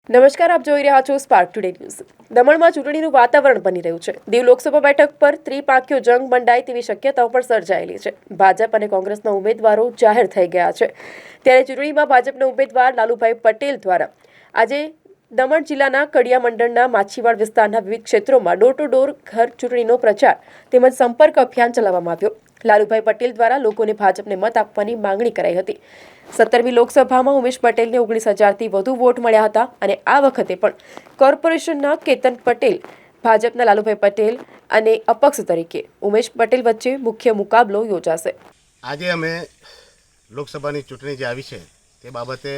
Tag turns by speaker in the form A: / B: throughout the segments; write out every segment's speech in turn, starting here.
A: નમસ્કાર, આપ જોઈ રહ્યા છો સ્પાર્ક ટુડે ન્યૂઝ. દમણમાં ચૂંટણીનું વાતાવરણ બની રહ્યું છે. દીવ લોકસભા બેઠક પર ત્રિપાંખીયો જંગ મંડાય તેવી શક્યતાઓ પણ સર્જાયેલી છે. ભાજપ અને કોંગ્રેસના ઉમેદવારો જાહેર થઈ ગયા છે. ત્યારે ચૂંટણીમાં ભાજપના ઉમેદવાર લાલુભાઈ પટેલ દ્વારા આજે દમણ જિલ્લાના કડિયા મંડળના માછીવાડ વિસ્તારના વિવિધ ક્ષેત્રોમાં ડોર ટુ ડોર ઘર ચૂંટણીનો પ્રચાર તેમજ સંપર્ક અભિયાન ચલાવવામાં આવ્યો. લાલુભાઈ પટેલ દ્વારા લોકોને ભાજપને મત આપવાની માંગણી કરાઈ હતી. 17મી લોકસભામાં ઉમેશ પટેલને 19,000થી વધુ વોટ મળ્યા હતા અને આ વખતે પણ કોર્પોરેશનના કેતન પટેલ, ભાજપના લાલુભાઈ પટેલ અને અપક્ષ તરીકે ઉમેશ પટેલ વચ્ચે મુખ્ય મુકાબલો યોજાશે.
B: આજે અમે લોકસભાની ચૂંટણી જે આવી છે તે બાબતે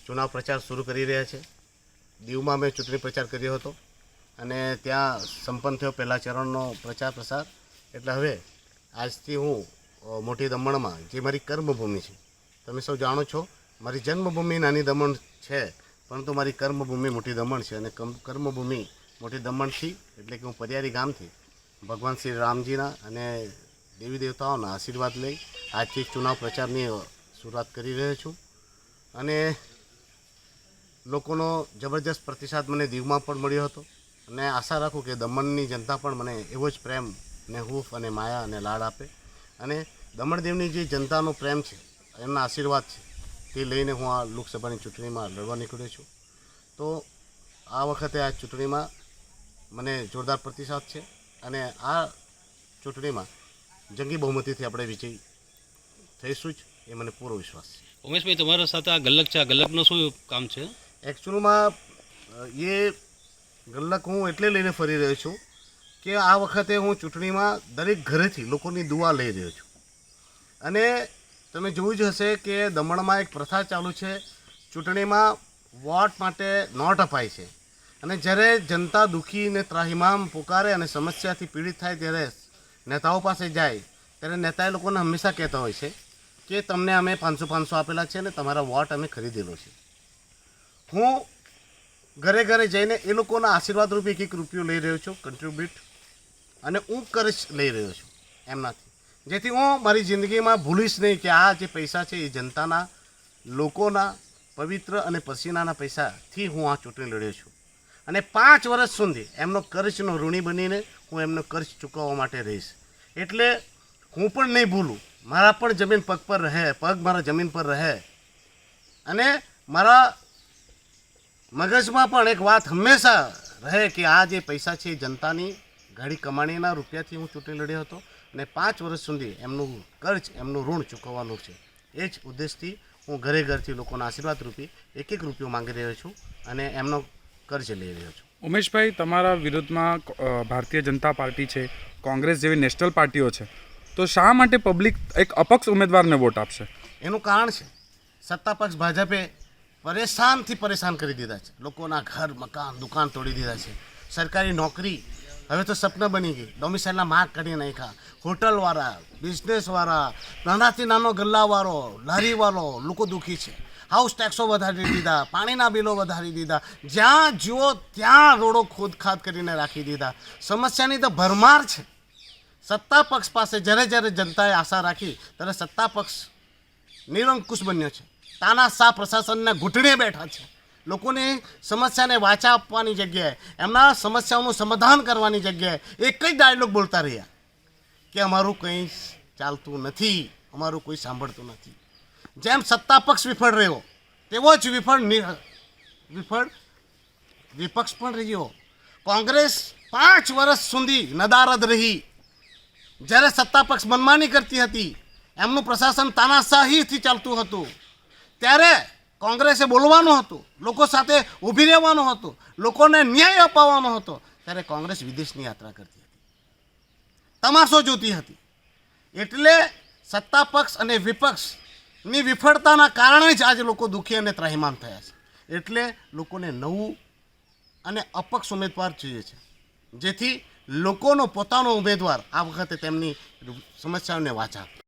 B: ચુનાવ પ્રચાર શરૂ કરી રહ્યા છે. દીવમાં અમે ચૂંટણી પ્રચાર કર્યો હતો અને ત્યાં સંપન્ન થયો પહેલા ચરણનો પ્રચાર. એટલે હવે આજથી હું મોટી દમણમાં, જે મારી કર્મભૂમિ છે, તમે સૌ જાણો છો મારી જન્મભૂમિ નાની દમણ છે, પરંતુ મારી કર્મભૂમિ મોટી દમણ છે. અને કર્મભૂમિ મોટી દમણથી એટલે કે હું પરિયારી ગામથી ભગવાન શ્રી રામજીના અને દેવી દેવતાઓના આશીર્વાદ લઈ આજથી ચુનાવ પ્રચારની શરૂઆત કરી રહ્યો છું. અને લોકોનો જબરજસ્ત પ્રતિસાદ મને દીવમાં પણ મળ્યો હતો અને આશા રાખું કે દમણની જનતા પણ મને એવો જ પ્રેમ ને હૂફ અને માયા અને લાડ આપે. અને દમણદેવની જે જનતાનો પ્રેમ છે, એમના આશીર્વાદ છે, તે લઈને હું આ લોકસભાની ચૂંટણીમાં લડવા નીકળ્યો છું. તો આ વખતે આ ચૂંટણીમાં મને જોરદાર પ્રતિસાદ છે અને આ ચૂંટણીમાં જંગી બહુમતીથી આપણે વિજય થઈશું જ, એ મને પૂરો વિશ્વાસ છે.
C: ઉમેશભાઈ, તમારા સાથે આ ગલ્લક છે, આ ગલ્લકનું શું કામ છે?
B: એકચ્યુઅલમાં એ ગલ્લક હું એટલે લઈને ફરી રહ્યો છું કે આ વખતે હું ચૂંટણીમાં દરેક ઘરેથી લોકોની દુઆ લઈ રહ્યો છું. અને તમે જોયું જ હશે કે દમણમાં એક પ્રથા ચાલુ છે, ચૂંટણીમાં વોટ માટે નોટ અપાય છે. અને જ્યારે જનતા દુઃખી ને ત્રાહિમામ પુકારે અને સમસ્યાથી પીડિત થાય ત્યારે નેતાઓ પાસે જાય ત્યારે નેતાએ લોકોને હંમેશા કહેતા હોય છે કે તમને અમે 500 આપેલા છે અને તમારા વોટ અમે ખરીદેલો છે. હું ઘરે ઘરે જઈને એ લોકોના આશીર્વાદ રૂપે એક રૂપિયો લઈ રહ્યો છું, કન્ટ્રીબ્યુટ, અને હું કર્જ લઈ રહ્યો છું એમનાથી, જેથી હું મારી જિંદગીમાં ભૂલીશ નહીં કે આ જે પૈસા છે એ જનતાના, લોકોના પવિત્ર અને પસીનાના પૈસાથી હું આ ચૂંટણી લડ્યો છું. અને 5 વર્ષ સુધી એમનો કર્જનો ઋણી બનીને હું એમનો કર્જ ચૂકવવા માટે રહીશ. એટલે હું પણ નહીં ભૂલું, મારા પણ જમીન પગ પર રહે, પગ મારા જમીન પર રહે. અને મારા મગજમાં પણ એક વાત હંમેશા રહે કે આ જે પૈસા છે એ જનતાની ઘડી કમાણીના રૂપિયાથી હું ચૂંટણી લડ્યો હતો અને 5 વર્ષ સુધી એમનું કર્જ, એમનું ઋણ ચૂકવવાનું છે. એ જ ઉદ્દેશથી હું ઘરે ઘરથી લોકોના આશીર્વાદ રૂપી એક રૂપિયો માંગી રહ્યો છું અને એમનો કર્જ લઈ રહ્યો છું.
D: ઉમેશભાઈ, તમારા વિરોધમાં ભારતીય જનતા પાર્ટી છે, કોંગ્રેસ જેવી નેશનલ પાર્ટીઓ છે, તો શા માટે પબ્લિક એક અપક્ષ ઉમેદવારને વોટ આપશે?
B: એનું કારણ છે સત્તાપક્ષ ભાજપે પરેશાન કરી દીધા છે. લોકોના ઘર, મકાન, દુકાન તોડી દીધા છે. સરકારી નોકરી હવે તો સપના બની ગઈ. ડોમિસાઇલના માર્ક કાઢી નાખ્યા. હોટલવાળા, બિઝનેસવાળા, નાનાથી નાનો ગલ્લાવાળો, લારીવાળો લોકો દુઃખી છે. હાઉસ ટેક્સો વધારી દીધા, પાણીના બિલો વધારી દીધા, જ્યાં જુઓ ત્યાં રોડો ખોદખાદ કરીને રાખી દીધા. સમસ્યાની તો ભરમાર છે. સત્તા પક્ષ પાસે જ્યારે જનતાએ આશા રાખી ત્યારે સત્તા પક્ષ નિરંકુશ બન્યો છે. તાનાશાહ પ્રશાસનના ઘૂંટણે બેઠા છે. લોકોની સમસ્યાને વાચા આપવાની જગ્યાએ, એમના સમસ્યાઓનું સમાધાન કરવાની જગ્યાએ એક જ ડાયલોગ બોલતા રહ્યા કે અમારું કંઈ ચાલતું નથી, અમારું કોઈ સાંભળતું નથી. જેમ સત્તા પક્ષ વિફળ રહ્યો તેવો જ વિફળ વિપક્ષ પણ રહ્યો. કોંગ્રેસ 5 વર્ષ સુધી નદારદ રહી. જ્યારે સત્તા પક્ષ મનમાની કરતી હતી, એમનું પ્રશાસન તાનાશાહીથી ચાલતું હતું, ત્યારે કોંગ્રેસે બોલવાનું હતું, લોકો સાથે ઊભી રહેવાનું હતું, લોકોને ન્યાય અપાવવાનો હતો. ત્યારે કોંગ્રેસ વિદેશની યાત્રા કરતી હતી, તમાશો જોતી હતી. એટલે સત્તા પક્ષ અને વિપક્ષની વિફળતાના કારણે જ આજે લોકો દુઃખી અને ત્રાહિમામ થયા છે. એટલે લોકોને નવું અને અપક્ષ ઉમેદવાર જોઈએ છે, જેથી લોકોનો પોતાનો ઉમેદવાર આ વખતે તેમની સમસ્યાઓને વાચા આપે.